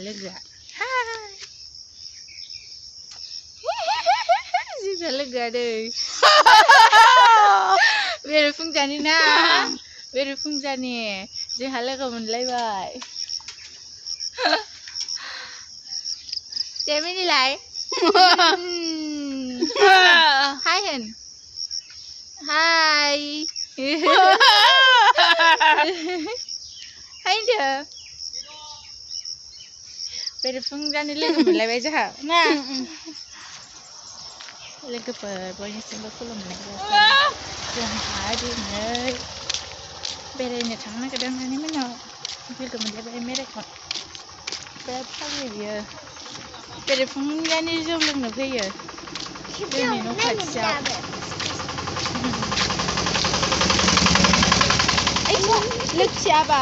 logoआ जोंना लोगोआ दै बिरेपुgjani ना बिरेपुgjani जोंहा लोगो मोनलायबाय दे मिनिलाय हाय होन हाय हाय होनदो बिरेपुgjani लोगो मोनलायबाय जोंहा ना लोगोफोर बयनिसिमबो खुलुमनाय जासिबाय जोंहा दिनै बेरायनो थांनो नागिरदों नानि मोनाव लोगो मोनलायबाय मरायखौ बिराद फाग्लि बियो बिरेपुgjani जौ लोंनो फैयो जोंनि न' खाथियाव लोखियाबा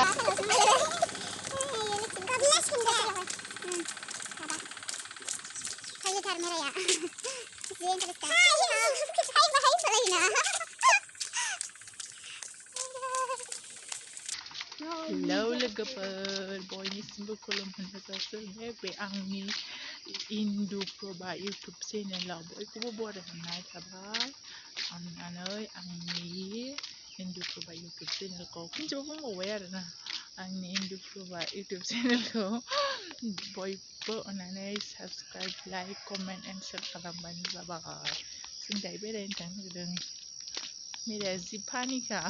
हेलौ लोगोफोर बयनिसिमबो खुलुमनाय जासिबाय बे आंनि इन्दुप्रभा इउटुब चेनेलाव बयखौबो बरायहरनाय थाबाय अननानै आंनि इन्दुप्रभा इउटुब चेनेलखौ खनसेबो बुंबावबाय आरोना आंनि इन्दुप्रभा इउटुब चेनेलखौ बयबो अननानै subscribe like comment and share खालामबानो जाबाय जों दायो बेरायनो थांनो नागिरदों मेराया जि फानिखा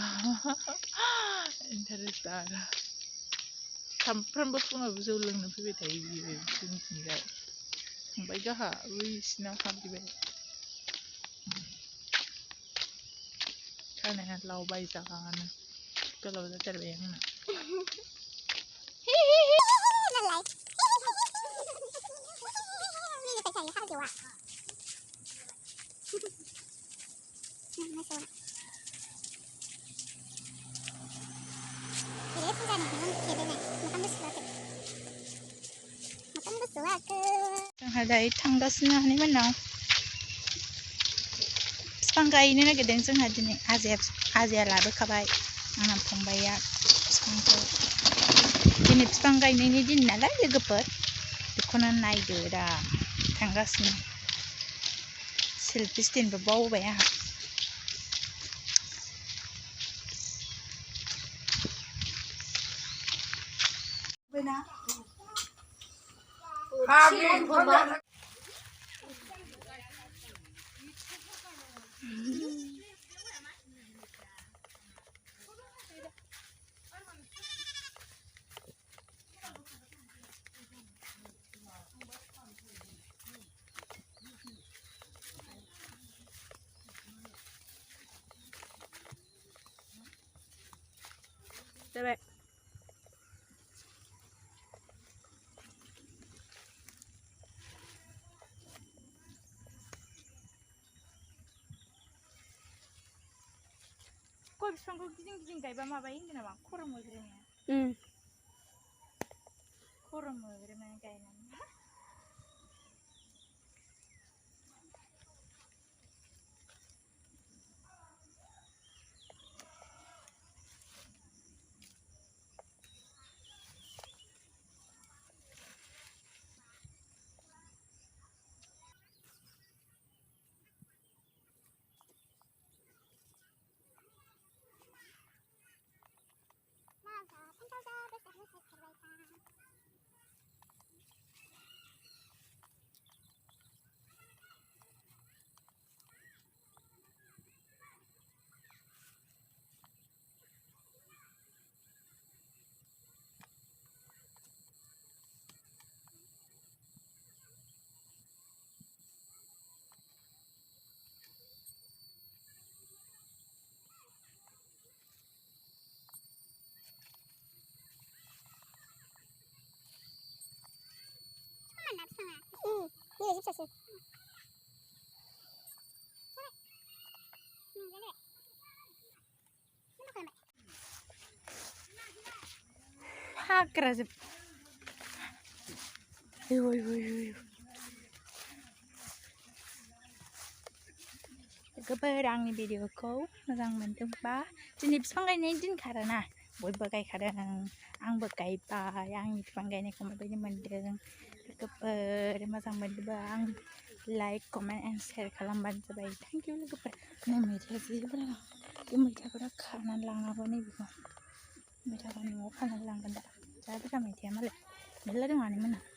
इन्टारेस्टार सामफ्रामबो फुङाव जौ लोंनो फैबाय थायो बियो जोंनिथिंजाय थांबाय गाहा बैसिनाव हाबहैबाय खानाया लावबाय जागानो गोलाव जाथारबाय आंना जोंहा दायो थांगासिनो नानि मोनाव बिफां गायनो नागिरदों जोंहा दिनै आजाया लाबोखाबाय आंना फंबाया बिफांखौ दिनै बिफां गायनायनि दिन नालाय लोगोफोर बेखौनो नायदो दा थांगासिनो सेल्फि स्टेन्डबो बावबाय आंहा जाबाय गय बिफांखौ गिदिं गिदिं गायबा माबायो होनदों नामा खर' मोग्रोमो खर' मोग्रोमनानै गायनानै हाग्रा जोब लोगोफोर आंनि भिडिअखौ मोजां मोनदोंबा दिनै बिफां गायनायनि दिनखा आरोना बयबो गायखादों आंबो गायबाय आंनि बिफां गायनायखौ माबायदि मोन्दों लोगोफोर मोजां मोनदोंबा आं लाइक कमेन्ट एन्ड शेयार खालामबानो जाबाय थेंक इउ लोगोफोर नै मैथाया जि बुरजा बे मैथाखौनो खानानै लाङाबो नैबेखौ मैथाखौ न'आव खानानै लांगोन दा जा बुरजा मैथाया मालाय मेरला दं आनैमोनहा